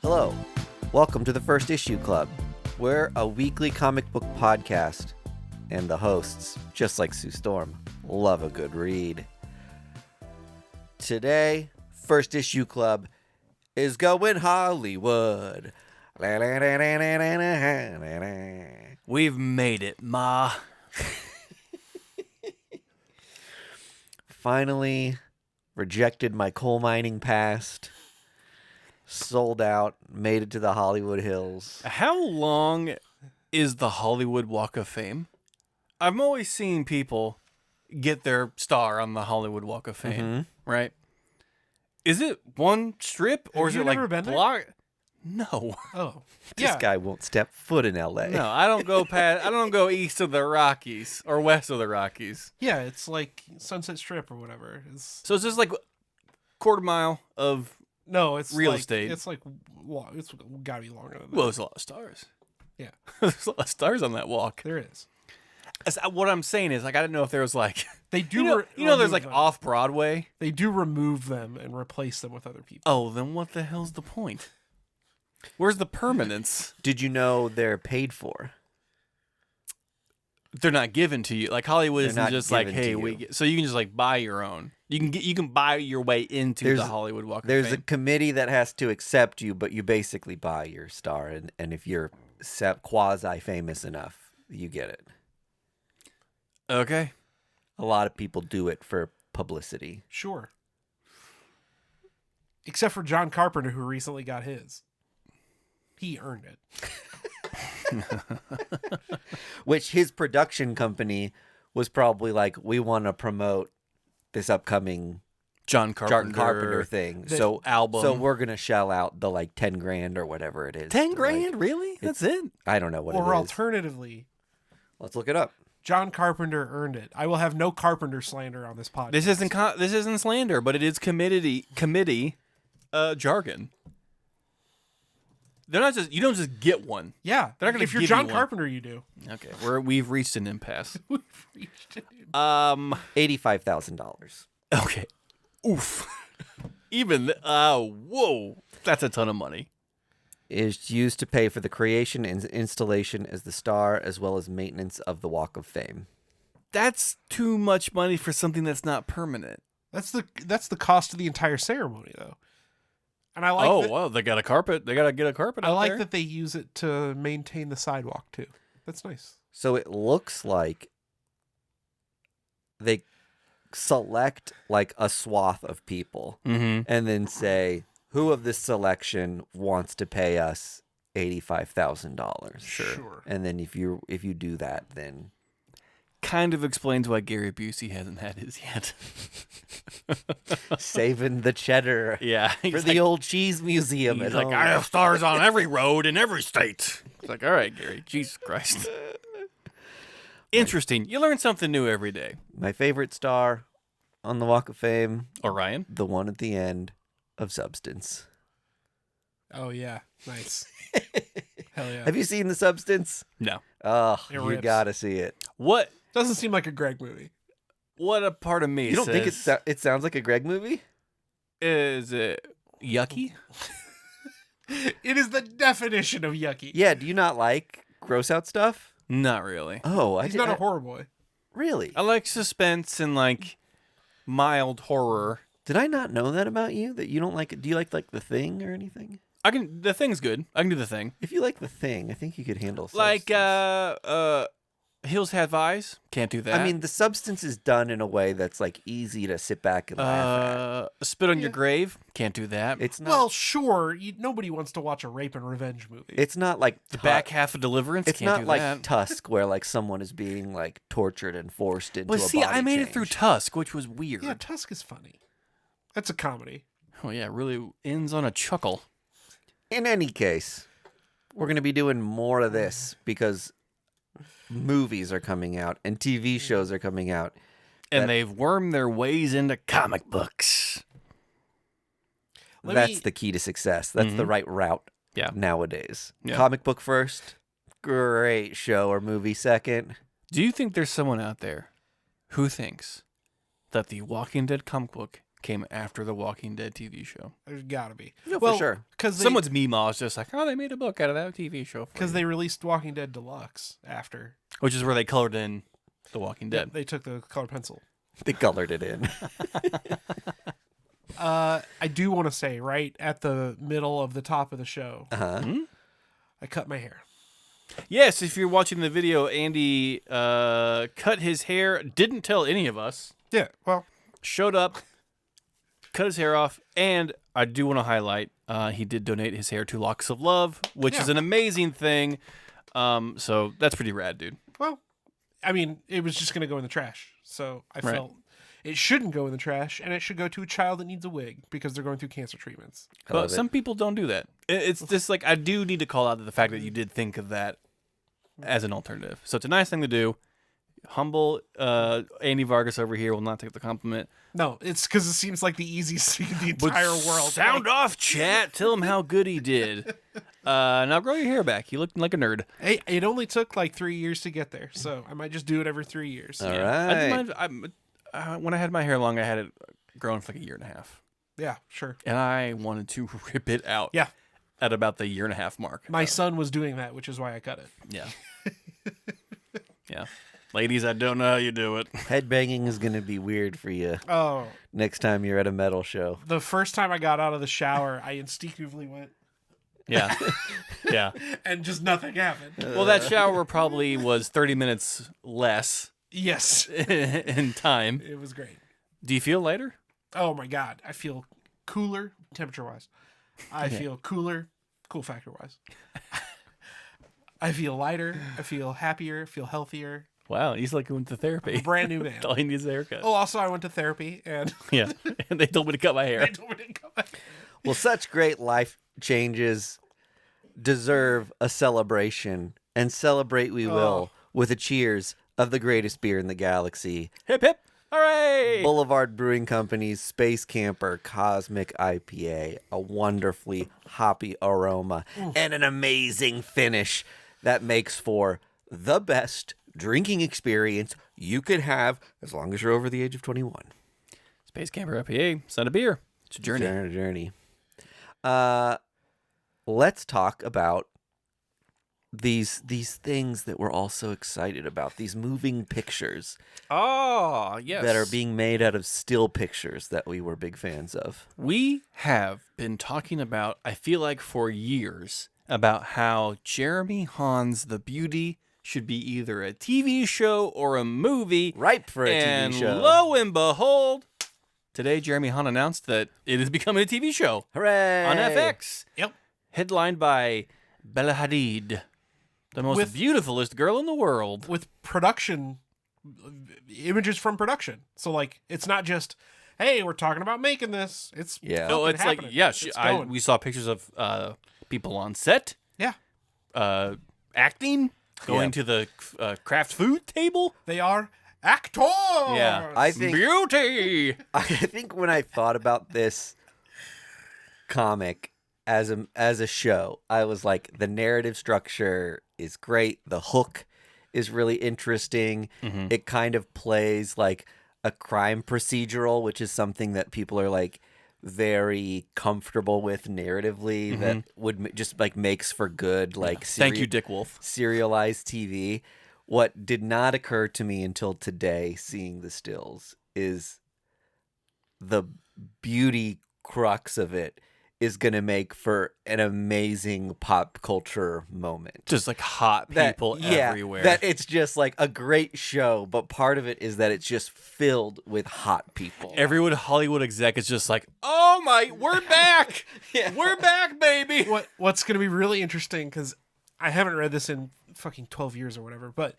Hello, welcome to the First Issue Club. We're a weekly comic book podcast, and the hosts, just like Sue Storm, love a good read. Today, First Issue Club is going Hollywood. We've made it, Ma. Finally rejected my coal mining past. Sold out, made it to the Hollywood Hills. How long is the Hollywood Walk of Fame? I've always seen people get their star on the Hollywood Walk of Fame, right? Is it one strip or is it like block? No. Oh, This guy won't step foot in L.A. No, I don't go past. I don't go east of the Rockies or west of the Rockies. Yeah, it's like Sunset Strip or whatever. So it's just like quarter mile of It's real like, estate. It's like it's gotta be longer than that. Well, there's a lot of stars. Yeah, There's a lot of stars on that walk. there is. What I'm saying is, like, I didn't know if there was like They do. you know, there's like them. off Broadway. They do remove them and replace them with other people. Oh, then what the hell's the point? Where's the permanence? Did you know they're paid for? They're not given to you. Like Hollywood They're isn't not just like, given hey, to you. so you can just like buy your own. You can buy your way into the Hollywood Walk of There's a Fame. committee that has to accept you, but you basically buy your star, and if you're quasi-famous enough, you get it. Okay. A lot of people do it for publicity. Sure. Except for John Carpenter, who recently got his. He earned it. Which his production company was probably like, we want to promote this upcoming John Carpenter thing. the So album. So we're going to shell out the like 10 grand or whatever it is. 10 to, grand? like, Really? That's it? I don't know what it Or is. alternatively, Let's look it up. John Carpenter earned it. I will have no Carpenter slander on this podcast. This isn't slander, but it is committee jargon. They're not just you don't just get one. Yeah, They're not gonna if you're give John you one. Carpenter, you do. Okay, we've reached an impasse. We've reached it. $85,000. Okay. Oof. Even whoa, that's a ton of money. Is used to pay for the creation and installation as the star, as well as maintenance of the Walk of Fame. That's too much money for something that's not permanent. That's the cost of the entire ceremony, though. And I like. that, well, they got a carpet. They got to get a carpet. I out like there. that they use it to maintain the sidewalk too. That's nice. So it looks like they select like a swath of people Mm-hmm. and then say, who of this selection wants to pay us $85,000? Sure. And then if you do that, then Kind of explains why Gary Busey hasn't had his yet. saving the cheddar Yeah, for the old cheese museum at He's like, home. I have stars on every road in every state. It's like, all right, Gary, Jesus Christ. Interesting. You learn something new every day. My favorite star on the Walk of Fame, Orion. the one at the end of Substance. Oh yeah, nice. Hell yeah. Have you seen The Substance? No. Oh, It you rips. gotta see it. What Doesn't seem like a Greg movie. a part of me You don't think says, it sounds like a Greg movie? is it yucky? It is the definition of yucky. Yeah, do you not like gross out stuff? Not really. Oh, He's not a horror boy. Really? I like suspense and like mild horror. Did I not know that about you? That you don't like it? Do you like The Thing or anything? The Thing's good. I can do The Thing. If you like The Thing, I think you could handle Like Substance. Hills Have Eyes. Can't do that. I mean, The Substance is done in a way that's like easy to sit back and laugh at. Spit on Your Grave. Can't do that. It's not. Well, sure. Nobody wants to watch a rape and revenge movie. It's not like the back half of Deliverance. It's can't not do like that. Tusk, where like someone is being like tortured and forced into Well, a see, body I made it change. through Tusk, which was weird. Yeah, Tusk is funny. That's a comedy. Oh yeah, it really ends on a chuckle. In any case, we're going to be doing more of this because movies are coming out and TV shows are coming out. And they've wormed their ways into comic books. That's the key to success. That's the right route Yeah. nowadays. Yeah. Comic book first, great show or movie second. Do you think there's someone out there who thinks that the Walking Dead comic book came after the Walking Dead TV show. There's got to be. No, for sure. Because Someone's Meemaw is just like, oh, they made a book out of that TV show. Because they released Walking Dead Deluxe after. Which is where they colored in The Walking Dead. Yeah, they took the color pencil. They colored it in. I do want to say, right at the middle of the top of the show, I cut my hair. Yes, if you're watching the video, Andy cut his hair, didn't tell any of us, Yeah, well, showed up, cut his hair off, and I do want to highlight, he did donate his hair to Locks of Love, which is an amazing thing. So that's pretty rad, dude. well, I mean, it was just going to go in the trash. So I felt it shouldn't go in the trash, and it should go to a child that needs a wig because they're going through cancer treatments. But some people don't do that. It's just like, I do need to call out the fact that you did think of that as an alternative. So it's a nice thing to do. Humble Andy Vargas over here will not take the compliment. No, it's because it seems like the easiest thing in the entire world. Sound off, chat. Tell him how good he did. Now grow your hair back. You look like a nerd. Hey, it only took like 3 years to get there, so I might just do it every 3 years. All I right. didn't mind, when I had my hair long, I had it grown for like 1.5 years. Yeah, sure. And I wanted to rip it out Yeah. at about the 1.5 year mark. My son was doing that, which is why I cut it. Yeah. Yeah. Ladies, I don't know how you do it. Headbanging is going to be weird for you Oh, next time you're at a metal show. the first time I got out of the shower, I instinctively went, Yeah. Yeah. and just nothing happened. Well, that shower probably was 30 minutes less Yes, in time. it was great. Do you feel lighter? Oh my God, I feel cooler temperature-wise. I feel cooler, cool factor-wise. I feel lighter. I feel happier. I feel healthier. Wow, he's like going to therapy. Brand new man. All he needs is a haircut. Oh, also, I went to therapy, and Yeah, and they told me to cut my hair. they told me to go back. Well, such great life changes deserve a celebration, and celebrate we will with a cheers of the greatest beer in the galaxy. Hip hip! Hooray! Boulevard Brewing Company's Space Camper Cosmic IPA, a wonderfully hoppy aroma and an amazing finish that makes for the best drinking experience you could have as long as you're over the age of 21. Space Camper IPA, son of beer. It's a journey. Journey. Let's talk about these things that we're all so excited about, these moving pictures Oh, yes. that are being made out of still pictures that we were big fans of. We have been talking about, I feel like for years, about how Jeremy Hahn's The Beauty should be either a TV show or a movie. Ripe for a And TV show. lo and behold, today Jeremy Hahn announced that it is becoming a TV show Hooray! on FX. Yep. Headlined by Bella Hadid, the most With- beautifulest girl in the world. With production, images from production. So, like, it's not just, hey, we're talking about making this. It's Yeah. No, it's like, happening. yeah, It's going. we saw pictures of people on set, Yeah. acting, going Yeah. to the craft food table. They are actors. Yeah. I think Beauty! I think when I thought about this comic as a show, I was like, the narrative structure is great. The hook is really interesting. Mm-hmm. It kind of plays like a crime procedural, which is something that people are like very comfortable with narratively. That would just like makes for good like Thank you, Dick Wolf. serialized TV. What did not occur to me until today, seeing the stills, is the beauty crux of it is going to make for an amazing pop culture moment. Just like hot people everywhere. That it's just like a great show, but part of it is that it's just filled with hot people. Everyone Hollywood exec is just like, oh my, we're back. We're back, baby. What's going to be really interesting, because I haven't read this in fucking 12 years or whatever, but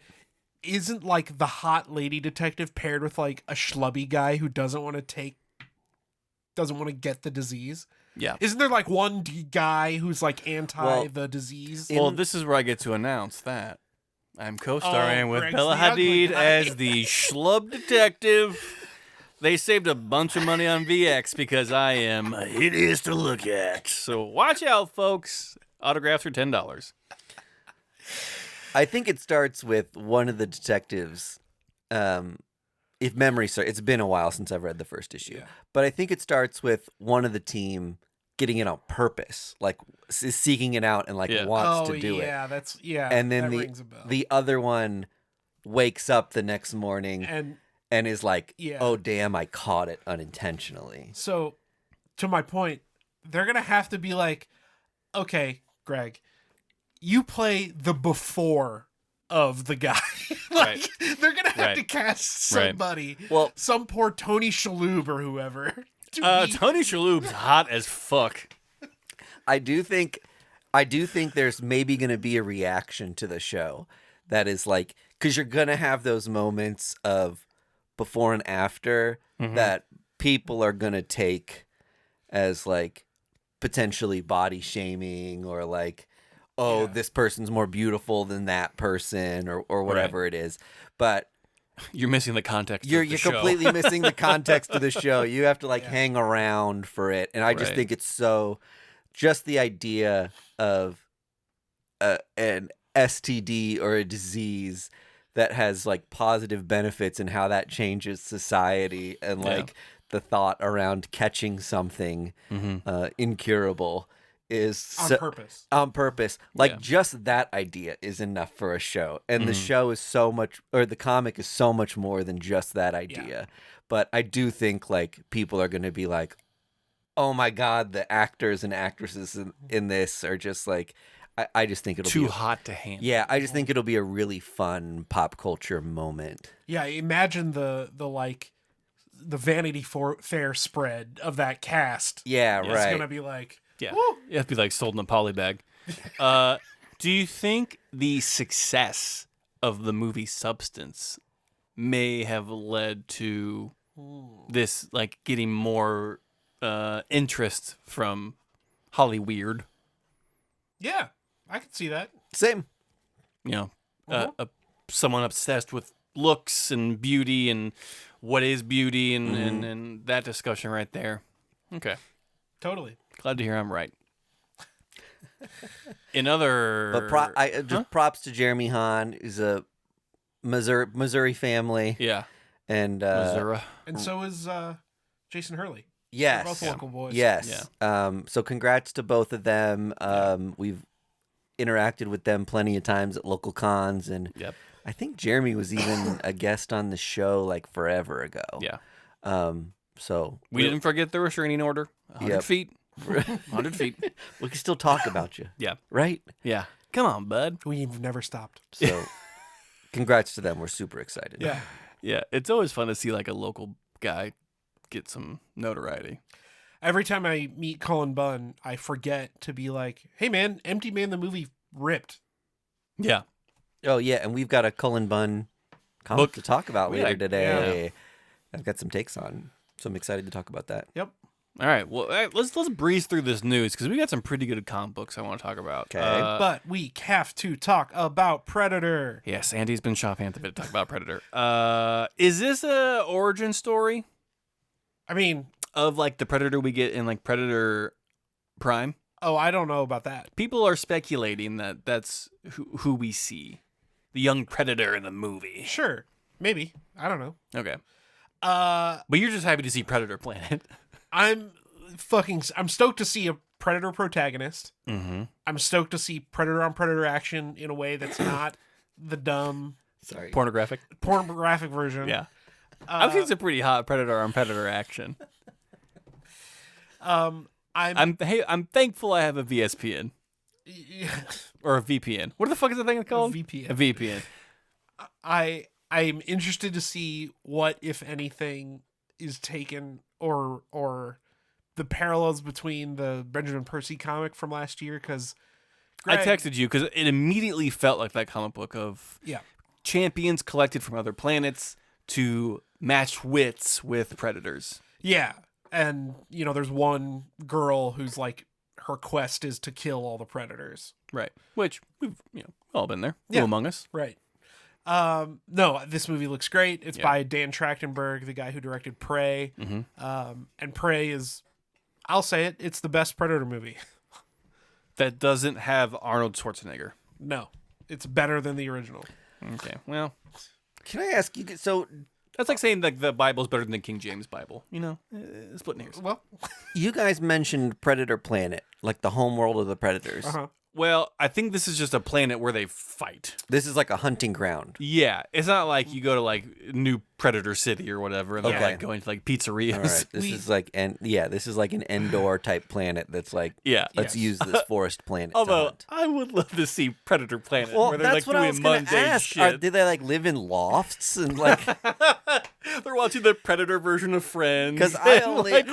isn't like the hot lady detective paired with like a schlubby guy who doesn't want to get the disease? Yeah. Isn't there like one guy who's like anti Well, the disease? Well, this is where I get to announce that I'm co-starring with Greg's Bella the ugly Hadid guy. as the schlub detective. They saved a bunch of money on VX because I am hideous to look at. So watch out, folks. Autographs are $10. I think it starts with one of the detectives if memory serves, it's been a while since I've read the first issue, Yeah. but I think it starts with one of the team getting it on purpose, like seeking it out and like Yeah. wants to do it. And then that rings a bell. the other one wakes up the next morning and is like, Yeah. oh, damn, I caught it unintentionally. So, to my point, they're going to have to be like, okay, Greg, you play the before of the guy. Like, they're going to have to cast somebody. Well, some poor Tony Shalhoub or whoever. Tony Shalhoub's hot as fuck. I do think there's maybe going to be a reaction to the show that is like, because you're going to have those moments of before and after that people are going to take as like potentially body shaming or like, oh, this person's more beautiful than that person or whatever it is. But you're missing the context. You're of the show. completely missing the context of the show. You have to hang around for it. And I just think it's so, just the idea of an STD or a disease that has like positive benefits and how that changes society and like the thought around catching something incurable is on purpose. Like just that idea is enough for a show. And the show is so much, or the comic is so much more than just that idea. Yeah. But I do think like people are going to be like, oh my God, the actors and actresses in this are just like, I just think it'll be too hot to handle. Yeah, I just think it'll be a really fun pop culture moment. Yeah, imagine the Vanity Fair spread of that cast. Yeah, right. It's gonna be like, yeah, woo! You have to be like sold in a poly bag. Do you think the success of the movie Substance may have led to this like getting more interest from Hollyweird? Yeah, I can see that. Same. You know, someone obsessed with looks and beauty and what is beauty and that discussion right there. Okay. Totally. Glad to hear I'm right. In other... But props to Jeremy Hahn, who's a Missouri family. Yeah. And Missouri. And so is Jason Hurley. Yes. They're both local boys. Yes. Yeah. So congrats to both of them. We've interacted with them plenty of times at local cons, and I think Jeremy was even a guest on the show like forever ago. Yeah. So we didn't forget the restraining order. 100 feet. 100 feet. We can still talk about you. Yeah. Right? Yeah. Come on, bud. We've never stopped. So congrats to them. We're super excited. Yeah. Yeah. It's always fun to see like a local guy get some notoriety. Every time I meet Cullen Bunn, I forget to be like, hey man, Empty Man the movie ripped. Yeah. Oh yeah, and we've got a Cullen Bunn comic to talk about later today. Yeah. I've got some takes on, so I'm excited to talk about that. Yep. All right, well, let's breeze through this news because we got some pretty good comic books I want to talk about. Okay, but we have to talk about Predator. Yes, Andy's been shop-handed to talk about Predator. Is this a origin story? I mean, of like the Predator we get in like Predator Prime? Oh, I don't know about that. People are speculating that that's who we see, the young Predator in the movie. Sure, maybe. I don't know. Okay. But you're just happy to see Predator Planet. I'm stoked to see a Predator protagonist. Mm-hmm. I'm stoked to see Predator on Predator action in a way that's not the dumb, pornographic version. Yeah. I think it's a pretty hot Predator on Predator action. I'm thankful I have a VSPN. Or a VPN. What the fuck is the thing called? A VPN. A VPN. I'm interested to see what, if anything, is taken or the parallels between the Benjamin Percy comic from last year, because I texted you because it immediately felt like that comic book of champions collected from other planets to match wits with predators. Yeah. And, there's one girl who's like, her quest is to kill all the predators. Right. Which we've all been there. Yeah. Among Us. Right. No, this movie looks great. It's by Dan Trachtenberg, the guy who directed Prey. Mm-hmm. And Prey is, I'll say it, it's the best Predator movie. That doesn't have Arnold Schwarzenegger. No. It's better than the original. Okay. Well, can I ask you, so That's like saying like the Bible's better than the King James Bible. You know, splitting hairs. Well, You guys mentioned Predator Planet, like the home world of the Predators. Well, I think this is just a planet where they fight. This is like a hunting ground. Yeah, it's not like you go to like New Predator City or whatever, and they're Okay. like going to like pizzerias. All right. This is like this is like an Endor type planet that's like Yeah. let's use this forest planet. to Although hunt. I would love to see Predator Planet, Well, where they're that's like what I doing was going to mundane ask. shit. Do they like live in lofts and like? They're watching the Predator version of Friends. 'Cause I and, only- like,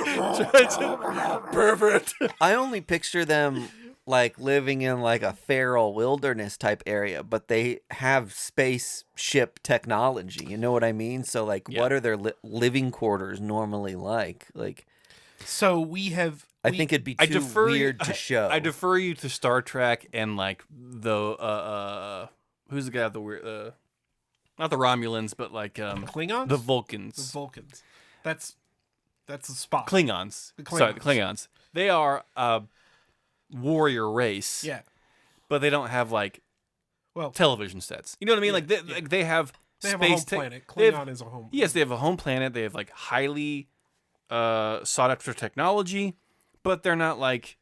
perfect. I only picture them like living in like a feral wilderness type area, but they have spaceship technology. You know what I mean? So like, Yeah. what are their living quarters normally like? Like, so we have. I think it'd be too weird to show. I defer you to Star Trek and like the who's the guy with the weird not the Romulans, but like Klingons? the The Vulcans. Vulcans. That's a spot. Klingons. The Sorry, the Klingons. Klingons. They are a warrior race. Yeah. But they don't have like Well, television sets. You know what I mean? Yeah, Like they have they have space a home planet. they have- Klingon is a home. Yes, they have a home planet. They have like highly sought after technology, but they're not like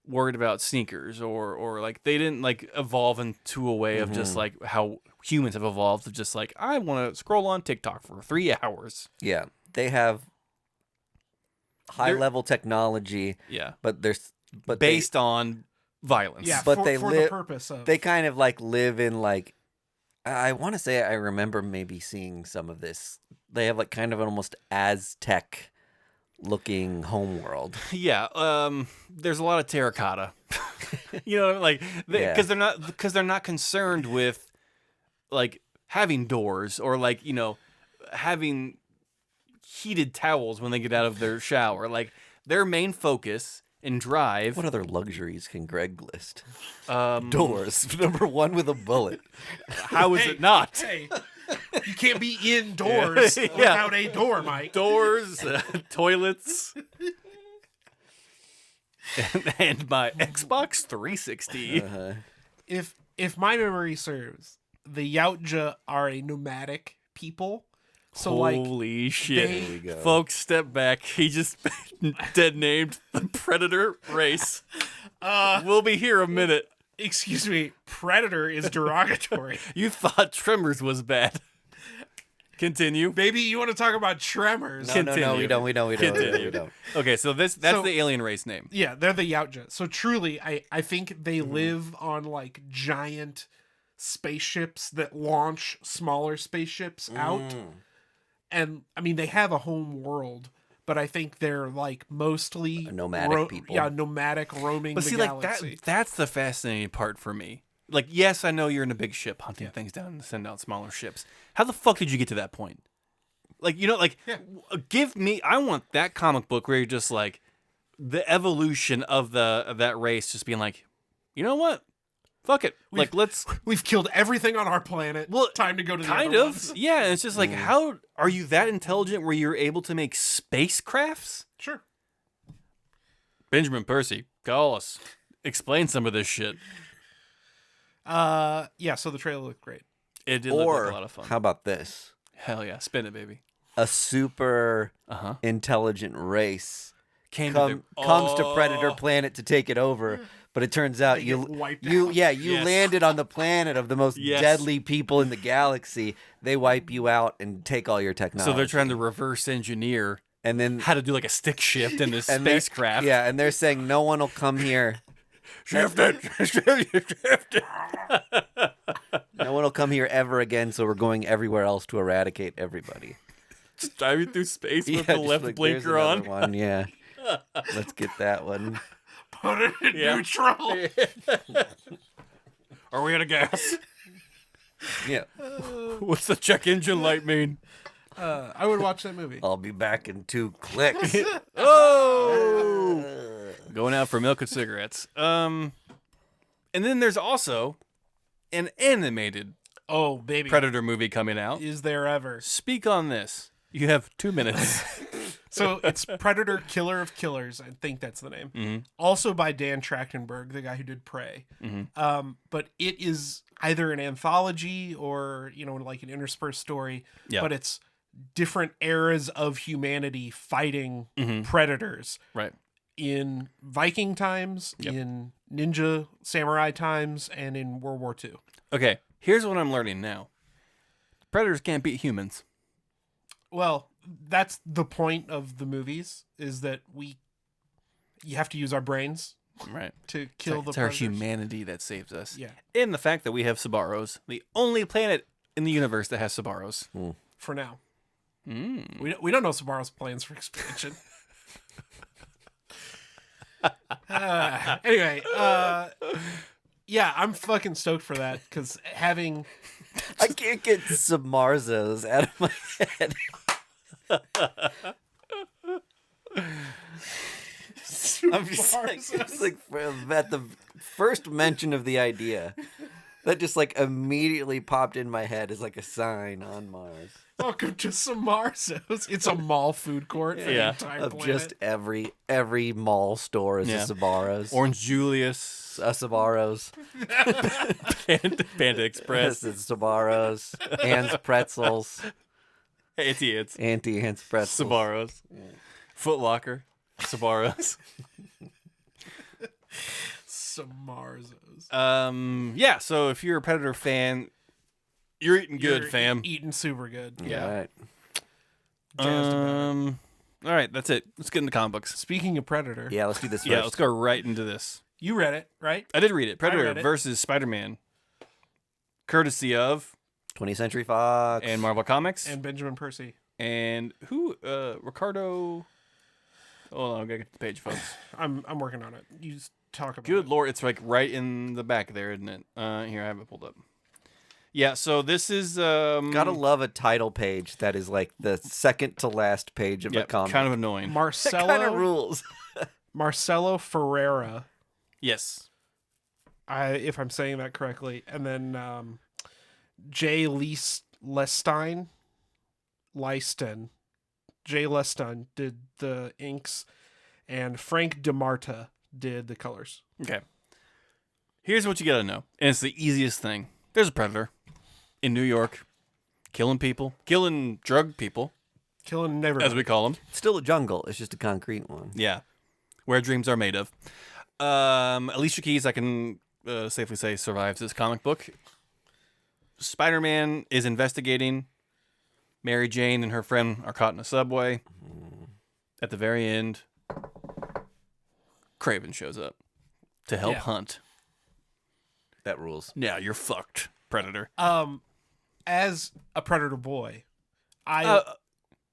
worried about sneakers or like they didn't like evolve into a way of just like how humans have evolved of just like I want to scroll on TikTok for 3 hours. Yeah, they have high level technology, Yeah, but based on violence. Yeah, But for, they for live- the purpose of. they kind of like live in like I want to say I remember maybe seeing some of this. They have like kind of an almost Aztec looking homeworld. Yeah, there's a lot of terracotta. You know, like Yeah. because they're not concerned with like having doors or like, you know, having heated towels when they get out of their shower. Like their main focus and drive. What other luxuries can Greg list? Um, Doors, number one with a bullet. How is it not? Hey, you can't be indoors Yeah. without a door, Mike. Doors, toilets, and my Xbox 360. If my memory serves, the Yautja are a nomadic people. So Holy shit. they- There we go. Folks, step back. He just dead named the Predator race. We'll be here a minute. excuse me, predator is derogatory. You thought Tremors was bad. Continue. Baby, you want to talk about tremors? No, we Continue. don't. Continue. We don't. Okay, so that's So- the alien race name. Yeah, they're the Yautja. So truly, I think they Mm-hmm. live on like giant spaceships that launch smaller spaceships out. Mm. And I mean, they have a home world, but I think they're like mostly Nomadic people. Yeah, nomadic roaming But the see, galaxy. like that's the fascinating part for me. Like, yes, I know you're in a big ship hunting things down and send out smaller ships. How the fuck did you get to that point? Like, you know, like, give me. I want that comic book where you're just like the evolution of that race, just being like, you know what, fuck it, like let's. We've killed everything on our planet. Well, time to go to the Kind other of, ones. yeah. And it's just like, how are you that intelligent where you're able to make spacecrafts? Sure. Benjamin Percy, call us. Explain some of this shit. Yeah. So the trailer looked great. It did look like a lot of fun. How about this? Hell yeah, spin it, baby. A super Uh-huh. intelligent race Came comes to Predator Oh. Planet to take it over, but it turns out They you get wiped you out. yeah you Yes. landed on the planet of the most Yes. deadly people in the galaxy. They wipe you out and take all your technology. So they're trying to reverse engineer and then how to do like a stick shift in this and they're- spacecraft. Yeah, and they're saying no one will come here. Shift it. Shift it. No one will come here ever again. So we're going everywhere else to eradicate everybody. Just driving through space with Yeah, the just left like, blinker there's on. another one, yeah. Let's get that one. Put it in Yeah. neutral. Are we out of gas? Yeah, What's the check engine light mean? I would watch that movie. I'll be back in 2 clicks. Oh, going out for milk and cigarettes. And then there's also an animated Oh, baby. Predator movie coming out. Is there ever? Speak on this. You have 2 minutes. So it's Predator Killer of Killers. I think that's the name. Mm-hmm. Also by Dan Trachtenberg, the guy who did Prey. But it is either an anthology or, like an interspersed story. Yeah. But it's different eras of humanity fighting predators Right. in Viking times, in ninja samurai times, and in World War II. Okay, here's what I'm learning now. Predators can't beat humans. Well, that's the point of the movies, is that you have to use our brains Right. to kill the It's our predators. humanity that saves us. Yeah, And the fact that we have Sabaros, the only planet in the universe that has Sabaros. for now. Mm. We don't know Sabaro's plans for expansion. Anyway, yeah, I'm fucking stoked for that, because having... I can't get Samarzos out of my head. I'm just like, it's like at the first mention of the idea, that just like immediately popped in my head as like a sign on Mars Welcome to Samarzo's. It's a mall food court for the entire of planet. just every mall store is Yeah. a Sabaros. Orange Julius, A Sabaros. Panda Express, It's Sabaros. Ann's Pretzels. It's Auntie Ann's Pretzels. Sabaros, Foot Locker, Sabaros. Samarzo's. Yeah. So if you're a Predator fan, you're eating good, You're fam. Eating super good. Yeah. All right. Jazzed about it. All right, that's it. Let's get into comic books. Speaking of Predator, Yeah, let's do this first. Yeah, let's go right into this. you read it, right? I did read it. Predator read it. versus Spider-Man, courtesy of 20th Century Fox. and Marvel Comics And Benjamin Percy. and who? Ricardo. Hold on, I gotta get the page, folks. I'm working on it. You just talk about Good it. lord, it's like right in the back there, isn't it? Here, I have it pulled up. Yeah, so this is Gotta love a title page that is like the second to last page of a comic. kind of annoying. Marcelo Kind of rules. Marcelo Ferreira, Yes. if I'm saying that correctly, and then Jay Leisten, Jay Leisten did the inks, and Frank DeMarta did the colors. Okay. Here's what you gotta know, and it's the easiest thing. There's a predator in New York, killing people, killing drug people, Killing never. as we call them. Still a jungle. It's just a concrete one. Yeah, where dreams are made of. Alicia Keys, I can safely say, survives this comic book. Spider-Man is investigating. Mary Jane and her friend are caught in a subway. At the very end, Kraven shows up to help Yeah. hunt. That rules. Yeah, you're fucked, Predator. As a Predator boy, I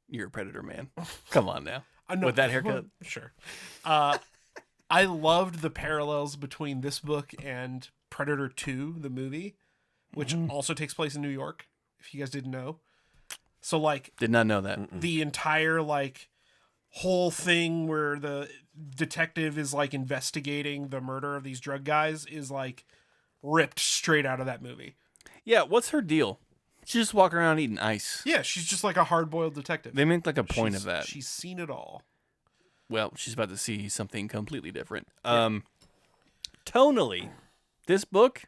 You're a Predator, man. Come on now. know, With that haircut? sure. I loved the parallels between this book and Predator 2, the movie, which also takes place in New York, if you guys didn't know. So, like, Did not know that. the entire, like, whole thing where the detective is, like, investigating the murder of these drug guys is, like, ripped straight out of that movie. Yeah, what's her deal? She just walk around eating ice. Yeah, she's just like a hard-boiled detective. They make like a point She's- of that. She's seen it all. Well, she's about to see something completely different. Tonally, this book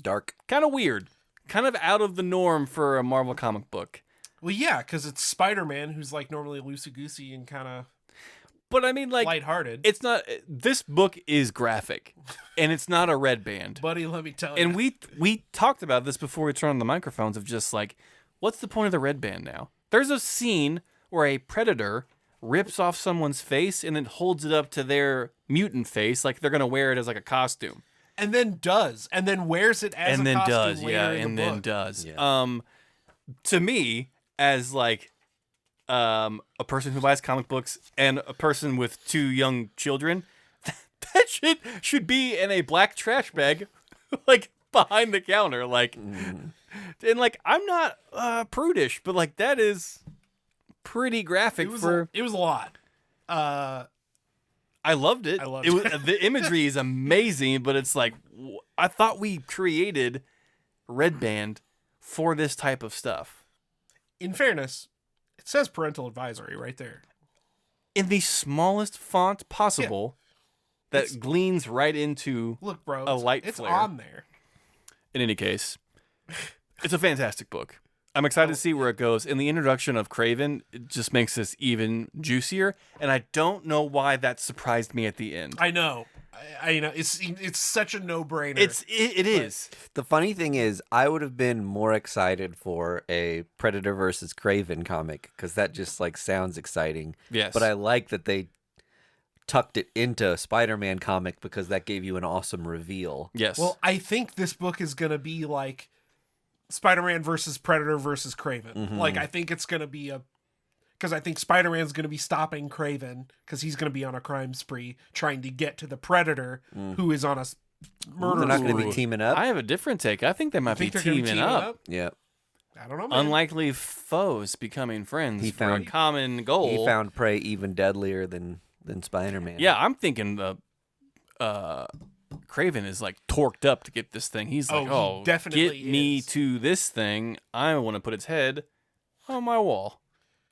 Dark. kind of weird, kind of out of the norm for a Marvel comic book. Well, yeah, because it's Spider-Man, who's, like, normally loosey-goosey and kind of But I mean, like, lighthearted. it's not. This book is graphic, and it's not a red band. Buddy, let me tell you. And we talked about this before we turned on the microphones of just like, what's the point of the red band now? There's a scene where a predator rips off someone's face and then holds it up to their mutant face like they're gonna wear it as like a costume. and then wears it as And a then costume does, later yeah, in the and then book. does. Yeah. To me, as like a person who buys comic books and a person with 2 young children, that shit should be in a black trash bag, like behind the counter, like. And like, I'm not prudish, but like that is pretty graphic It was for. it was a lot. I loved it. I loved it. Was, the imagery is amazing, but it's like I thought we created Red Band for this type of stuff In fairness, it says parental advisory right there. in the smallest font possible. That gleans right into. Look, bro, A light it's flare. on there. In any case, it's a fantastic book. I'm excited to see where it goes. And the introduction of Craven, it just makes this even juicier. And I don't know why that surprised me at the end. I know. I know it's such a no-brainer. It is. The funny thing is, I would have been more excited for a Predator versus Craven comic because that just like sounds exciting. Yes. But I like that they tucked it into a Spider-Man comic because that gave you an awesome reveal. Yes. Well, I think this book is going to be like Spider-Man versus Predator versus Craven. Like, I think it's going to be because I think Spider-Man's going to be stopping Craven because he's going to be on a crime spree trying to get to the Predator who is on a murder They're not going to spree. be teaming up. I have a different take. I think they might be Think they're gonna be teaming up. Yeah. I don't know, man. Unlikely foes becoming friends He for a found- common goal. He found prey even deadlier than Spider-Man. Yeah, I'm thinking the Craven is like torqued up to get this thing. He's like, he oh, definitely get me is. to this thing. I want to put its head on my wall.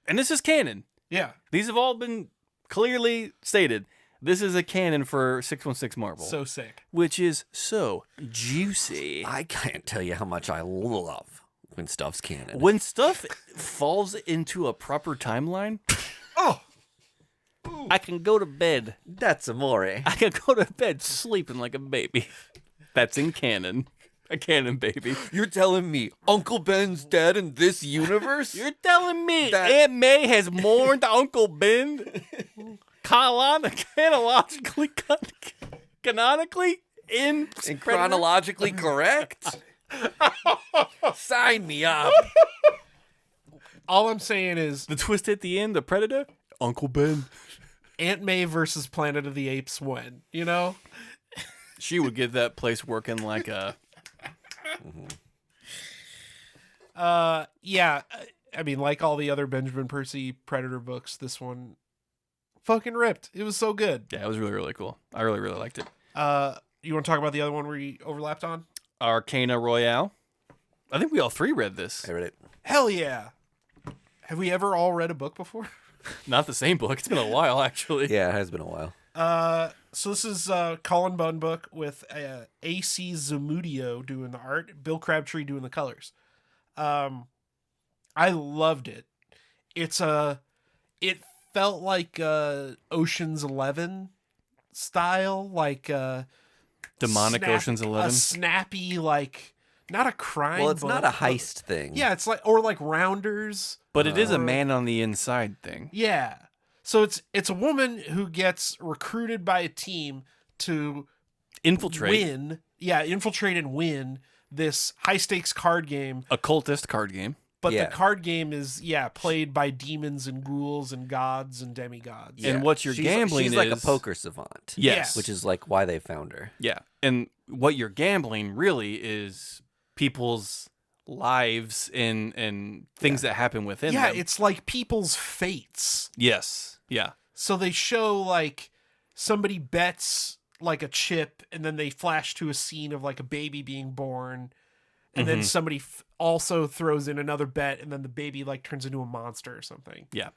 And this is canon. Yeah. These have all been clearly stated. This is a canon for 616 Marvel, So sick. which is so juicy. I can't tell you how much I love when stuff's canon. When stuff falls into a proper timeline, Oh, I can go to bed. That's amore. I can go to bed sleeping like a baby. That's in canon. A canon baby. You're telling me Uncle Ben's dead in this universe? You're telling me That- Aunt May has mourned Uncle Ben canonically in And chronologically correct? Sign me up. all I'm saying is the twist at the end, the Predator, Uncle Ben. Aunt May versus Planet of the Apes when, you know? She would get that place working like a. Yeah, I mean, like all the other Benjamin Percy Predator books, this one fucking ripped. It was so good. Yeah, it was really, really cool. I really, really liked it. You want to talk about the other one we overlapped on? Arcana Royale. I think we all three read this. I read it. Hell yeah. Have we ever all read a book before? Not the same book. It's been a while, actually. Yeah, it has been a while. So this is Colin Bunn book with A.C. Zamudio doing the art, Bill Crabtree doing the colors. I loved it. It felt like Ocean's 11 style, like Demonic Ocean's 11. a snappy, like not a crime. Well, it's not a book, heist thing. Yeah, it's like or like Rounders. But it is a man on the inside thing. Yeah. So it's a woman who gets recruited by a team to Infiltrate. win. Yeah, infiltrate and win this high stakes card game. Occultist card game. But Yeah. the card game is played by demons and ghouls and gods and demigods. And what you're she's gambling like a is- poker savant. Yes. Which is like why they found her. Yeah. And what you're gambling really is people's lives and things that happen within Yeah, them. it's like people's fates. Yes. Yeah. So they show like somebody bets like a chip and then they flash to a scene of like a baby being born and then somebody also throws in another bet and then the baby like turns into a monster or something. Yeah.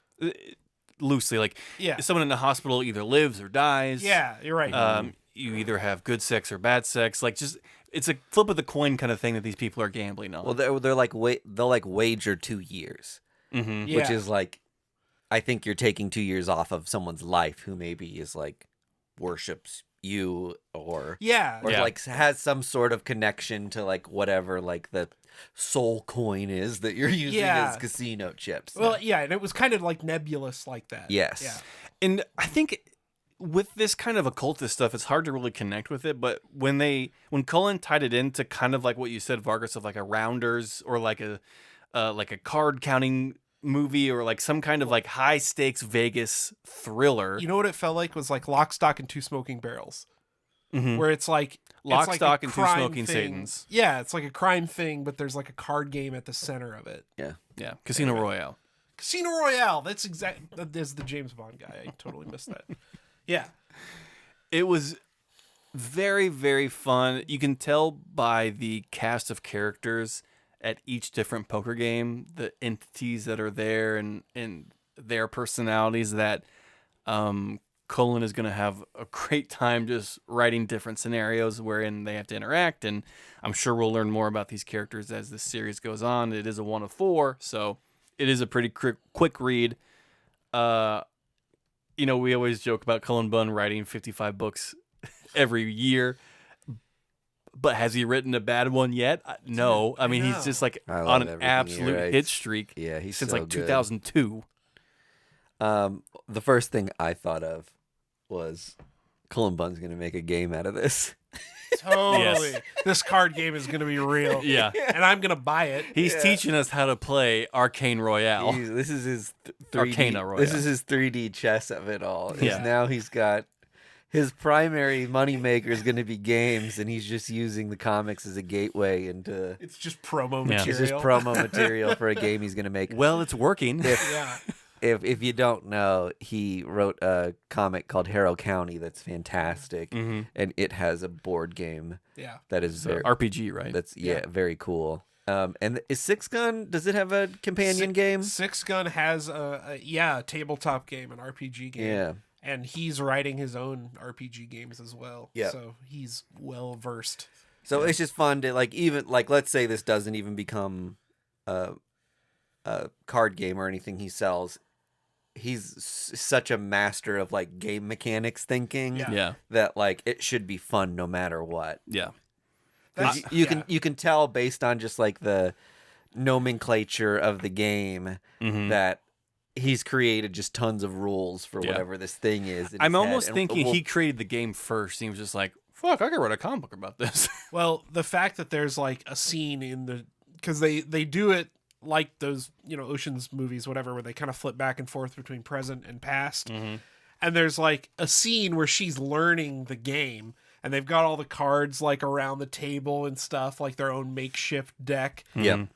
Loosely, like Yeah. someone in the hospital either lives or dies. Yeah, you're right. You either have good sex or bad sex. Like just it's a flip of the coin kind of thing that these people are gambling on. Well, they're like they'll like wager 2 years, Mm-hmm. Yeah. which is like, I think you're taking 2 years off of someone's life who maybe is like worships you or Yeah. Yeah. like has some sort of connection to like whatever like the soul coin is that you're using Yeah. as casino chips. Well, yeah, and it was kind of like nebulous like that. Yes. Yeah. And I think with this kind of occultist stuff, it's hard to really connect with it. But when Cullen tied it into kind of like what you said, Vargas, of like a Rounders or like a card counting movie or like some kind of like high stakes Vegas thriller. You know what it felt like was like Lock, Stock, and Two Smoking Barrels, Mhm. where it's like Lock, it's like Stock, a and Two crime Smoking thing. Satans. Yeah, it's like a crime thing, but there's like a card game at the center of it. Yeah, Casino Royale. Casino Royale. That's the James Bond guy. I totally missed that. Yeah. It was very, very fun. You can tell by the cast of characters at each different poker game, the entities that are there and their personalities that Cullen is going to have a great time just writing different scenarios wherein they have to interact, and I'm sure we'll learn more about these characters as this series goes on. It is a 1 of 4, so it is a pretty quick read. We always joke about Cullen Bunn writing 55 books every year, but has he written a bad one yet? No. I mean, he's just like on an absolute hit streak. Yeah, he's since so like good. 2002. The first thing I thought of was Cullen Bunn's going to make a game out of this. Totally. Yes. This card game is going to be real. Yeah. And I'm going to buy it. He's teaching us how to play Arcane Royale. This is his 3D, Arcana Royale. This is his 3D chess of it all. Yeah. Now he's got his primary moneymaker is going to be games, and he's just using the comics as a gateway into. It's just promo Yeah. material. It's just promo material for a game he's going to make. Well, it's working. Yeah. If you don't know, he wrote a comic called Harrow County that's fantastic, and it has a board game Yeah. that is So very RPG, right? That's very cool. And is Six Gun? Does it have a companion game? Six Gun has a tabletop game, an RPG game. Yeah. And he's writing his own RPG games as well. Yeah. So he's well versed. So it's just fun to let's say this doesn't even become a card game or anything he sells. He's such a master of like game mechanics thinking Yeah. that like it should be fun no matter what. Yeah. 'Cause you can tell based on just like the nomenclature of the game that he's created just tons of rules for whatever this thing is. in I'm his almost head. thinking he created the game first. He was just like, fuck, I could write a comic book about this. Well, the fact that there's like a scene in the, because they do it like those Ocean's movies, whatever, where they kind of flip back and forth between present and past. And there's like a scene where she's learning the game, and they've got all the cards like around the table and stuff, like their own makeshift deck. Yep.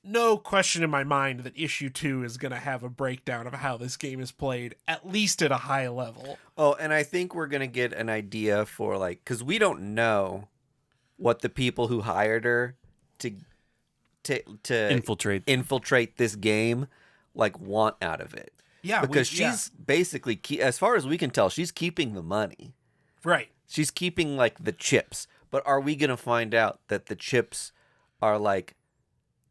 No question in my mind that issue 2 is going to have a breakdown of how this game is played, at least at a high level. Oh, and I think we're going to get an idea for like, because we don't know what the people who hired her to infiltrate this game like want out of it. Yeah, because she's basically, as far as we can tell, she's keeping the money. right. She's keeping like the chips. But are we going to find out that the chips are like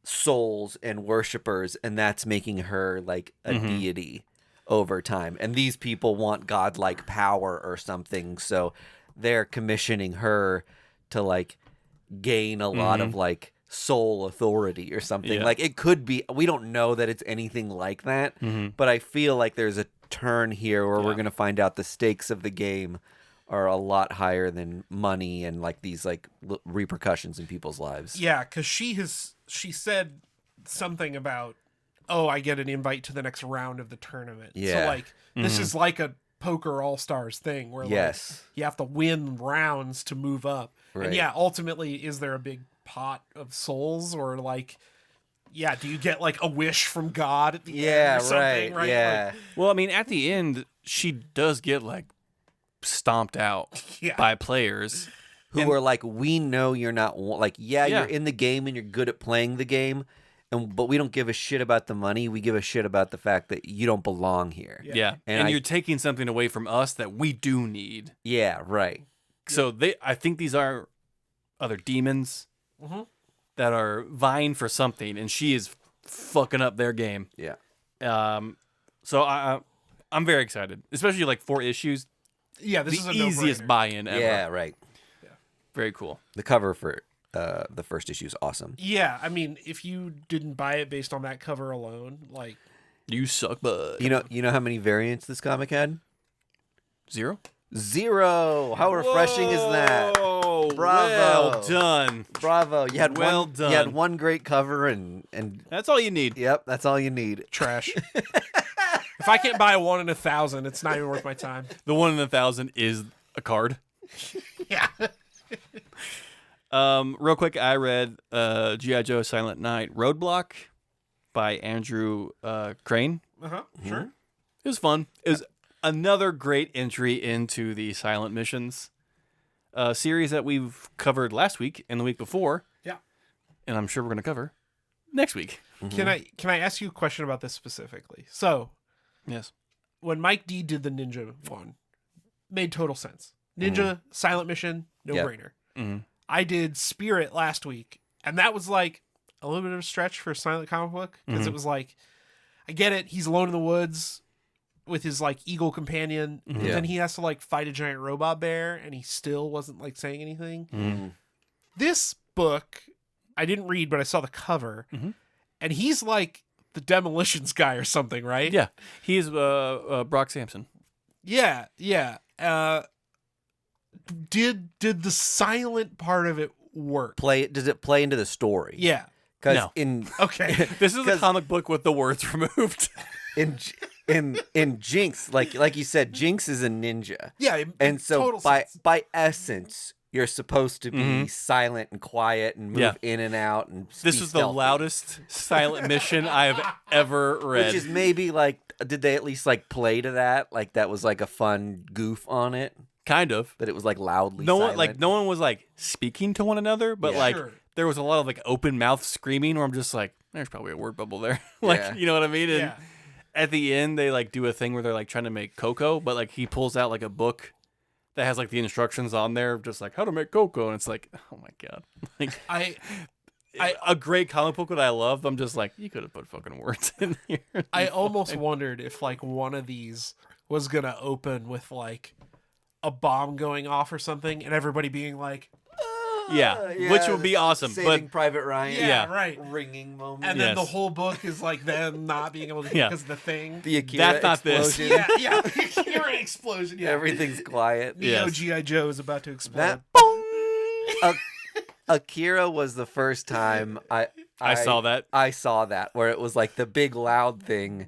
souls and worshipers, and that's making her like a deity over time? And these people want godlike power or something, so they're commissioning her to like gain a lot of like soul authority or something. Yeah. Like it could be, we don't know that it's anything like that, but I feel like there's a turn here where we're going to find out the stakes of the game are a lot higher than money and like these like repercussions in people's lives. Yeah, because she said something about, oh, I get an invite to the next round of the tournament. Yeah. So like this is like a poker all-stars thing where Yes. like you have to win rounds to move up. Right. And yeah, ultimately, is there a big pot of souls, or like, yeah, do you get like a wish from God at the end or something? Right. Yeah. Well, I mean, at the end, she does get like stomped out Yeah. by players. Who are like, we know you're not like, Yeah. you're in the game and you're good at playing the game, but we don't give a shit about the money. We give a shit about the fact that you don't belong here. Yeah. And you're taking something away from us that we do need. Yeah, right. So I think these are other demons that are vying for something, and she is fucking up their game. Yeah. So I'm very excited, especially like 4 issues. Yeah, this The is a easiest no-brainer. buy-in ever. Yeah, right. Very cool. The cover for the first issue is awesome. Yeah, I mean, if you didn't buy it based on that cover alone, like, You suck, bud. You know how many variants this comic had? 0? 0. How refreshing is that? Whoa, Bravo. Well done. Bravo. You had Well one. You had done. one great cover and That's all you need. yep, that's all you need. trash. If I can't buy a 1 in 1,000, it's not even worth my time. The 1 in 1,000 is a card. Yeah. Real quick, I read G.I. Joe Silent Night Roadblock by Andrew Crane. Sure. It was fun. It was another great entry into the Silent Missions series that we've covered last week and the week before, Yeah. and I'm sure we're going to cover next week. Can I ask you a question about this specifically? So, Yes. when Mike D did the ninja one, made total sense. Ninja, silent mission, no brainer. Mhm. I did Spirit last week, and that was like a little bit of a stretch for a silent comic book because it was like, I get it, he's alone in the woods with his like eagle companion, and then he has to like fight a giant robot bear, and he still wasn't like saying anything. This book I didn't read, but I saw the cover, and he's like the demolitions guy or something, right? Yeah, he is Brock Sampson. Yeah. Did the silent part of it work? Does it play into the story? Yeah. Because No. Okay. This is a comic book with the words removed. in Jinx, like you said, Jinx is a ninja. Yeah. And so total sense. by essence, you're supposed to be silent and quiet and move in and out and This be was the stealthy. loudest silent mission I have ever read. Which is maybe like, did they at least like play to that? Like that was like a fun goof on it. Kind of. That it was like loudly No silent. one was like speaking to one another, but Yeah. like Sure. there was a lot of like open mouth screaming where I'm just like, there's probably a word bubble there. Like, Yeah. you know what I mean? And Yeah. at the end they like do a thing where they're like trying to make cocoa, but like he pulls out like a book that has like the instructions on there, just like how to make cocoa, and it's like, oh my god. Like a great comic book that I love. I'm just like, you could have put fucking words in here. I almost wondered if like one of these was gonna open with like a bomb going off or something, and everybody being like, Yeah, which would be awesome. Saving But Private Ryan. yeah, right. Ringing moment. And then Yes. the whole book is like them not being able to Yeah. because of the thing. The Akira That's not this. explosion. Yeah. You're an explosion. Yeah. Everything's quiet. Neo Yes. G.I. Joe is about to explode. That boom. Akira was the first time I saw that. I saw that where it was like the big loud thing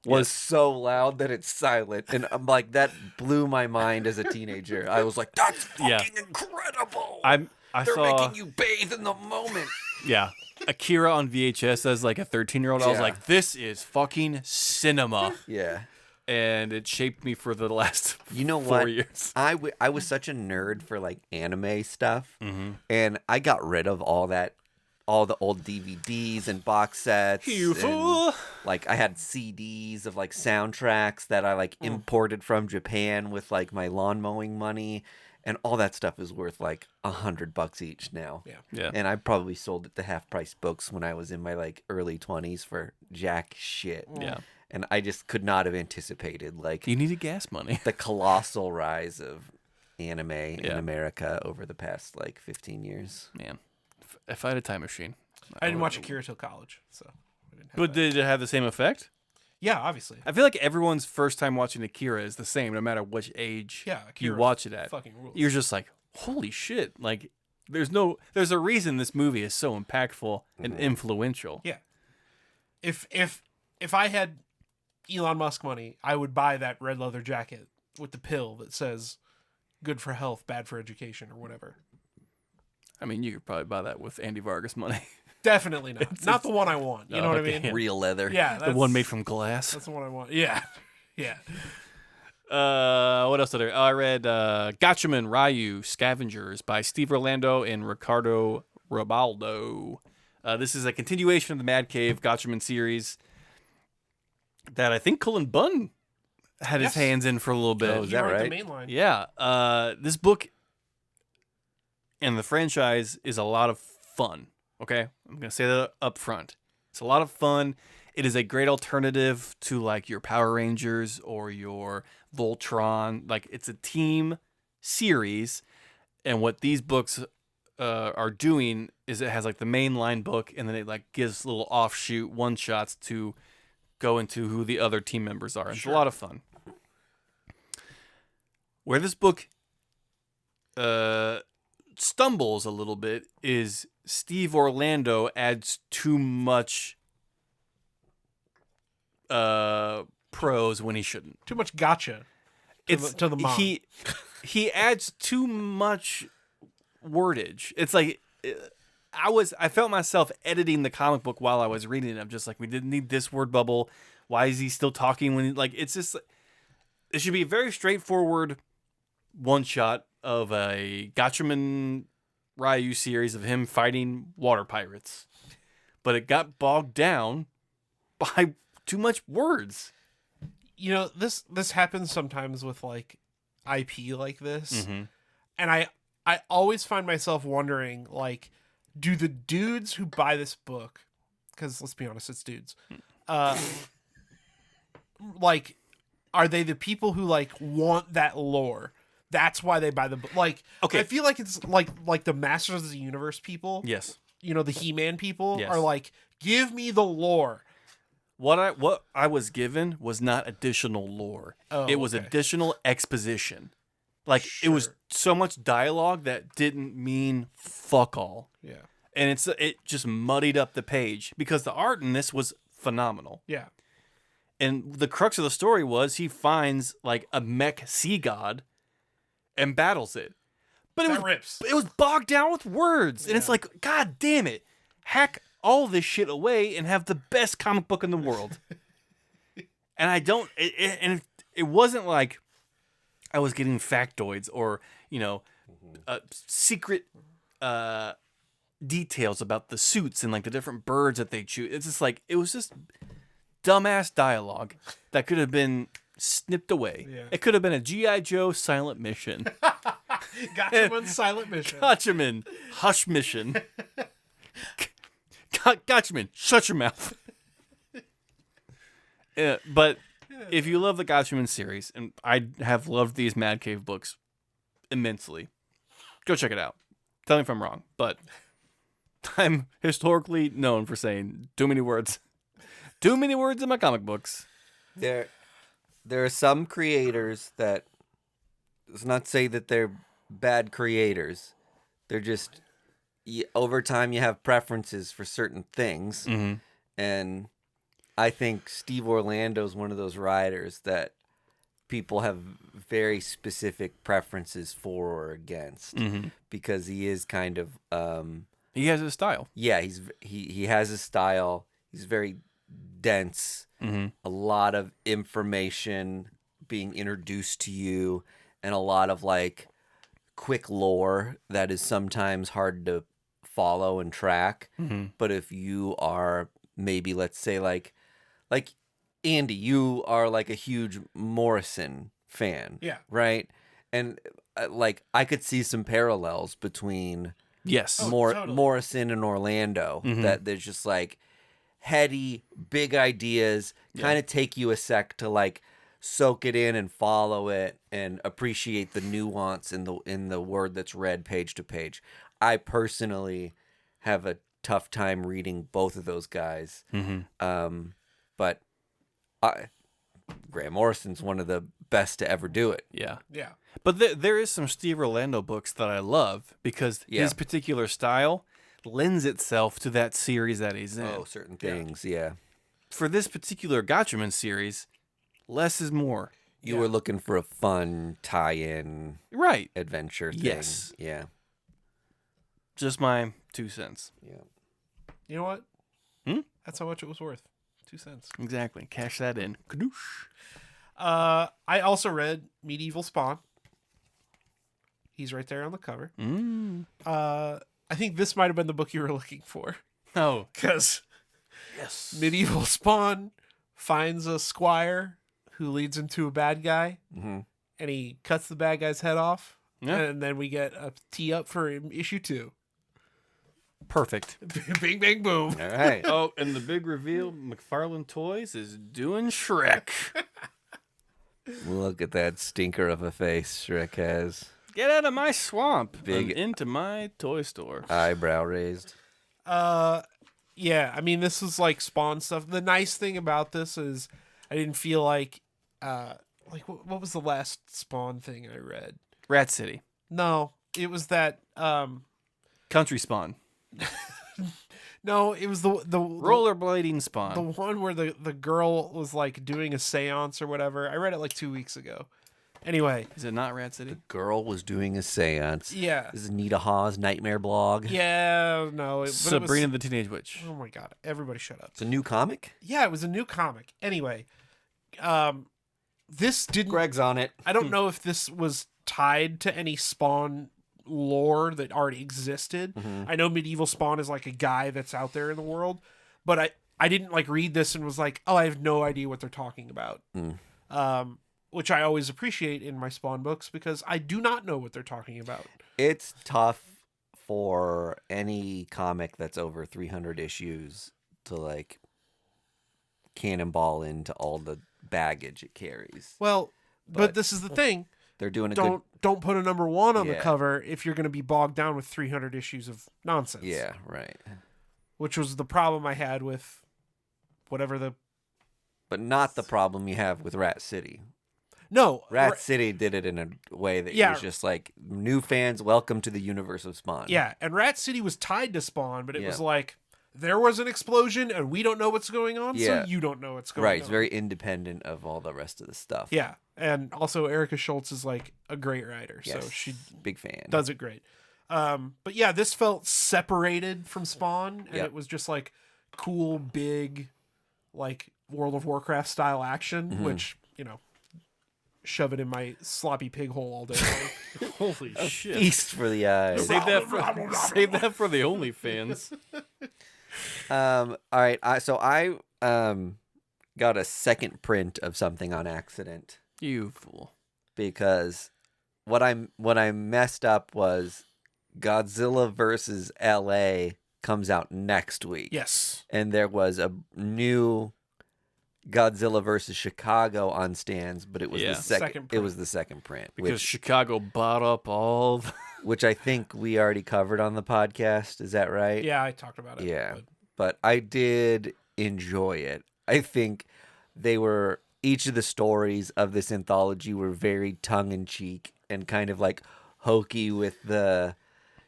was so loud that it's silent, and I'm like, that blew my mind as a teenager. I was like, that's fucking incredible. I They're saw making you bathe in the moment. Yeah. Akira on VHS as like a 13-year-old. I was Yeah. like, this is fucking cinema. Yeah. And it shaped me for the last You know 4 what? years. I was such a nerd for like anime stuff, Mm-hmm. and I got rid of all the old DVDs and box sets. You and, fool. Like I had CDs of like soundtracks that I like imported from Japan with like my lawn mowing money, and all that stuff is worth like $100 each now. Yeah. And I probably sold it to half price books when I was in my like early 20s for jack shit. Yeah. And I just could not have anticipated like You needed gas money. the colossal rise of anime in America over the past like 15 years. Man. If I had a time machine. I didn't watch Akira till college, so I didn't have But that. did it have the same effect? Yeah, obviously. I feel like everyone's first time watching Akira is the same, no matter which age Yeah, you Akira watch it at. fucking rules. You're just like, holy shit. Like, there's a reason this movie is so impactful and influential. Yeah. If I had Elon Musk money, I would buy that red leather jacket with the pill that says good for health, bad for education, or whatever. I mean, you could probably buy that with Andy Vargas money. Definitely not. Not the one I want. You know what I okay. mean? Yeah. Real leather. Yeah. The one made from glass. That's the one I want. Yeah. Yeah. What else did I read Gatchaman Ryu Scavengers by Steve Orlando and Ricardo Robaldo. This is a continuation of the Mad Cave Gatchaman series that I think Cullen Bunn had his Yes. hands in for a little bit. Oh, is that You're right? The main line. Yeah. This book and the franchise is a lot of fun. Okay? I'm going to say that up front. It's a lot of fun. It is a great alternative to like your Power Rangers or your Voltron. Like, it's a team series. And what these books are doing is it has like the main line book, and then it like gives little offshoot one shots to go into who the other team members are. It's a lot of fun. Where this book stumbles a little bit is Steve Orlando adds too much prose when he shouldn't. Too much gotcha. To the mom. He adds too much wordage. It's like I felt myself editing the comic book while I was reading it. I'm just like, we didn't need this word bubble. Why is he still talking when like it's just it should be a very straightforward one shot of a Gatchaman Ryu series of him fighting water pirates. But it got bogged down by too much words. You know, this happens sometimes with like IP like this. Mm-hmm. And I always find myself wondering, like, do the dudes who buy this book, because let's be honest, it's dudes, like, are they the people who like want that lore? That's why they buy the book. Like, Okay. I feel like it's like the Masters of the Universe people, Yes. you know, the He-Man people Yes. are like, give me the lore. What I was given was not additional lore. Oh, it was okay. additional exposition. Like it was Sure. so much dialogue that didn't mean fuck all. Yeah. And it just muddied up the page because the art in this was phenomenal. Yeah. And the crux of the story was he finds like a mech sea god and battles it. But That rips. it was bogged down with words. And it's Yeah. like, God damn it. Hack all this shit away and have the best comic book in the world. And I don't it wasn't like I was getting factoids or, you know, secret details about the suits and like the different birds that they choose. It's just like it was just dumbass dialogue that could have been snipped away. Yeah. It could have been a G.I. Joe silent mission. Gotchaman silent mission. Gotchaman, hush mission. Gotchaman, shut your mouth. But if you love the Gotchaman series, and I have loved these Mad Cave books immensely, go check it out. Tell me if I'm wrong, but I'm historically known for saying too many words. Too many words in my comic books. There are some creators that does not say that they're bad creators. They're just over time you have preferences for certain things, Mm-hmm. and I think Steve Orlando's one of those writers that people have very specific preferences for or against Mm-hmm. because he is kind of He has his style. yeah, he has a style. He's very dense. Mm-hmm. A lot of information being introduced to you and a lot of like quick lore that is sometimes hard to follow and track. Mm-hmm. But if you are maybe, let's say like Andy, you are like a huge Morrison fan. Yeah. Right? And like I could see some parallels between Yes. Totally. Morrison and Orlando, Mhm. that there's just like heady, big ideas, kind of take you a sec to like soak it in and follow it and appreciate the nuance in the word that's read page to page. I personally have a tough time reading both of those guys, Mm-hmm. but Grant Morrison's one of the best to ever do it. Yeah. Yeah. But there is some Steve Orlando books that I love because Yeah. his particular style lends itself to that series that he's in. Oh, certain things, yeah. For this particular Gotchaman series, less is more. You were looking for a fun tie-in Right. adventure thing. Yes. Yeah. Just my 2 cents. Yeah. You know what? Hmm? That's how much it was worth. 2 cents. Exactly. Cash that in. Kadoosh. I also read Medieval Spawn. He's right there on the cover. Mm. I think this might have been the book you were looking for. Oh. Because Yes. Medieval Spawn finds a squire who leads him to a bad guy, Mm-hmm. and he cuts the bad guy's head off. Yeah. And then we get a tee up for issue 2. Perfect. Bing, bang, boom. All right. Oh, and the big reveal, McFarlane Toys is doing Shrek. Look at that stinker of a face Shrek has. Get out of my swamp Big- and into my toy store. Eyebrow raised. Yeah, I mean, this is like Spawn stuff. The nice thing about this is I didn't feel like what was the last Spawn thing I read? Rat City. No, it was that Country Spawn. no, it was the Rollerblading the Spawn. one where the girl was like doing a seance or whatever. I read it like 2 weeks ago. Anyway, Is it not Rat City? Girl was doing a seance. yeah. This is Nita Hawes' nightmare blog. Yeah, no. But Sabrina it the Teenage Witch. was, oh my god! Everybody, shut up. It's a new comic. Yeah, it was a new comic. Anyway, this didn't. Greg's on it. I don't know if this was tied to any Spawn lore that already existed. I know Medieval Spawn is like a guy that's out there in the world, but I didn't like read this and was like, oh, I have no idea what they're talking about. which I always appreciate in my Spawn books because I do not know what they're talking about. It's tough for any comic that's over 300 issues to like cannonball into all the baggage it carries. Well, but this is the thing. They're doing a Don't put a number 1 on the Yeah. cover if you're going to be bogged down with 300 issues of nonsense. Yeah, right. Which was the problem I had with whatever the... But not the problem you have with Rat City. No. Rat City did it in a way that Yeah. was just like, new fans, welcome to the universe of Spawn. Yeah, and Rat City was tied to Spawn, but it Yeah. was like, there was an explosion and we don't know what's going on, Yeah. so you don't know what's going on. Right, it's very independent of all the rest of the stuff. Yeah, and also Erica Schultz is like a great writer, so Yes, she big fan. does it great. But yeah, this felt separated from Spawn, and Yep. it was just like cool, big, like World of Warcraft style action, Mm-hmm. which, you know, shove it in my sloppy pig hole all day long. Holy shit! Feast for the eyes. Save that for the OnlyFans. All right. I got a second print of something on accident You fool. because what I messed up was Godzilla versus LA comes out next week. Yes. And there was a new Godzilla versus Chicago on stands, but it was Yeah. the second. Second It print. was the second print, Because Chicago bought up all. which I think we already covered on the podcast. Is that right? Yeah, I talked about it. Yeah. but- But I did enjoy it. I think each of the stories of this anthology were very tongue in cheek and kind of like hokey with the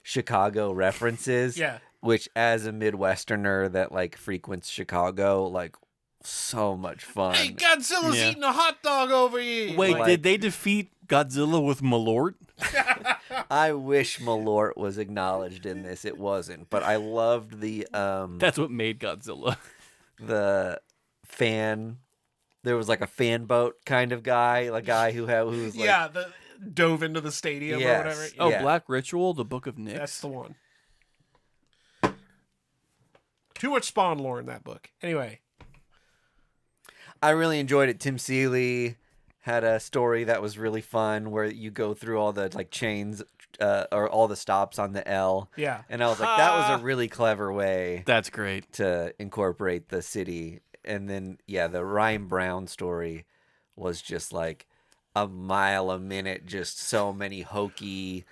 Chicago references. Yeah. Which, as a Midwesterner that like frequents Chicago, like so much fun. Hey, Godzilla's Yeah. eating a hot dog over here. Wait, Like- did they defeat Godzilla with Malort? I wish Malort was acknowledged in this. It wasn't, but I loved That's what made Godzilla. the fan. There was like a fan boat kind of guy, a guy who was like, Yeah, the dove into the stadium Yes. or whatever. Oh, Yeah. Black Ritual, the Book of Nyx. That's the one. Too much Spawn lore in that book. Anyway, I really enjoyed it. Tim Seeley had a story that was really fun where you go through all the like chains or all the stops on the L. yeah. And I was like, that was a really clever way That's great. to incorporate the city. And then, yeah, the Ryan Brown story was just like a mile a minute, just so many hokey,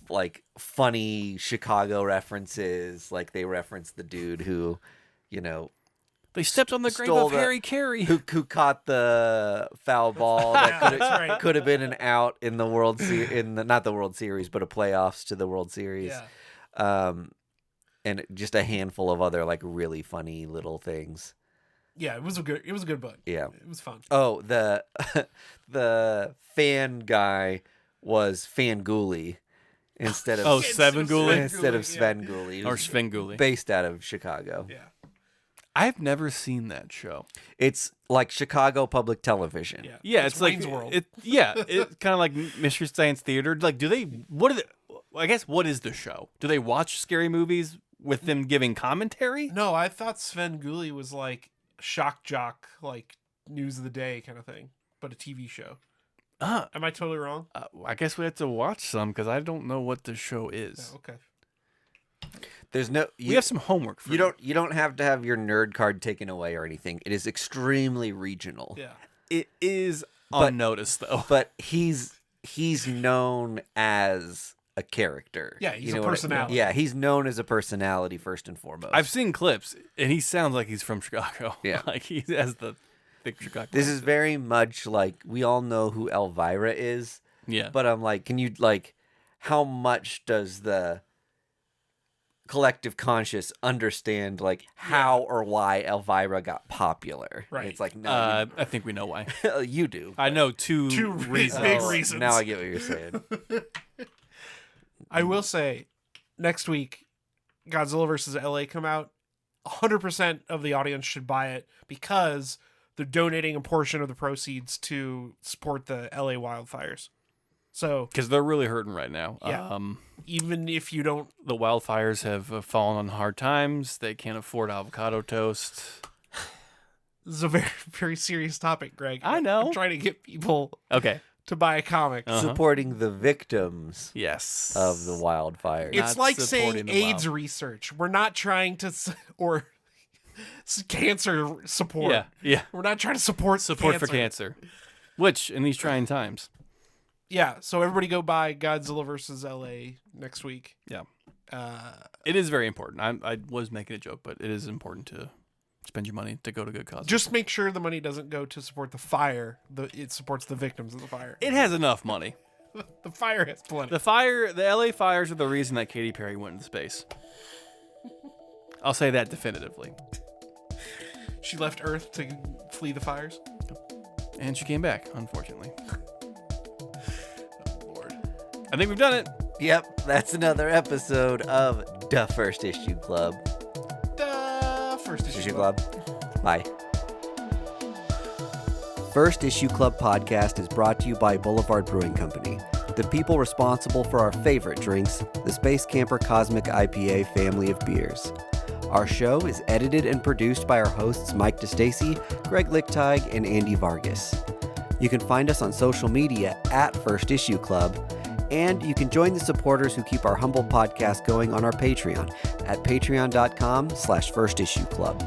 like funny Chicago references. Like they referenced the dude who, you know, They stepped on the grave Stole of the- Harry Carey. who caught the foul ball that Yeah, that's right. could have been an out in the World not the World Series, but a playoffs to the World Series. Yeah. And just a handful of other like really funny little things. Yeah, it was a good book. Yeah. It was fun. Oh, the the fan guy was Fanguli instead of Oh, Instead of Svengoolie? instead of yeah. Svengoolie. He Or was Svengoolie. based out of Chicago. Yeah. I've never seen that show. It's like Chicago public television. Yeah. Yeah, it's like Wayne's World. It's kind of like Mystery Science Theater. Like, I guess what is the show? Do they watch scary movies with them giving commentary? No, I thought Sven Gulli was like shock jock, like news of the day kind of thing, but a TV show. Am I totally wrong? I guess we have to watch some because I don't know what the show Yeah, is. okay. There's no We have some homework for you. you don't have to have your nerd card taken away or anything. It is extremely regional. Yeah. It is But- on notice though. But he's known as a character. Yeah, he's You a know what I- personality. Yeah, he's known as a personality first and foremost. I've seen clips and he sounds like he's from Chicago. Yeah. like he has the big Chicago. This is very much like we all know who Elvira is, yeah. but I'm like, can you like, how much does the collective conscious understand like how or why Elvira got popular? Right. It's like no, I think we know why. you do. I know two reasons. reasons. Big Oh, reasons. Now I get what you're saying. I will say, next week, Godzilla vs. LA come out. 100% of the audience should buy it because they're donating a portion of the proceeds to support the LA wildfires. So Because they're really hurting right now. Yeah. even if you don't, The wildfires have fallen on hard times. They can't afford avocado toast. This is a very, very serious topic, Greg. I know. I'm trying to get people Okay. to buy a comic. Supporting the victims Yes. of the wildfires. It's Not like supporting saying the AIDS research. We're not trying to, or cancer support. Yeah. Yeah. We're not trying to support For cancer. Which, in these trying times. Yeah, so everybody go buy Godzilla versus LA next week. Yeah. It is very important. I was making a joke, but it is important to spend your money to go to good causes. Just make sure the money doesn't go to support the fire. It supports the victims of the fire. It has enough money. The fire has plenty. The LA fires are the reason that Katy Perry went into space. I'll say that definitively. She left Earth to flee the fires. And she came back, unfortunately. Oh, Lord. I think we've done it. Yep, that's another episode of The First Issue Club. The First Issue Club. Bye. First Issue Club podcast is brought to you by Boulevard Brewing Company, the people responsible for our favorite drinks, the Space Camper Cosmic IPA family of beers. Our show is edited and produced by our hosts Mike DeStacy, Greg Lichtag, and Andy Vargas. You can find us on social media at First Issue Club, and you can join the supporters who keep our humble podcast going on our Patreon at patreon.com/firstissueclub.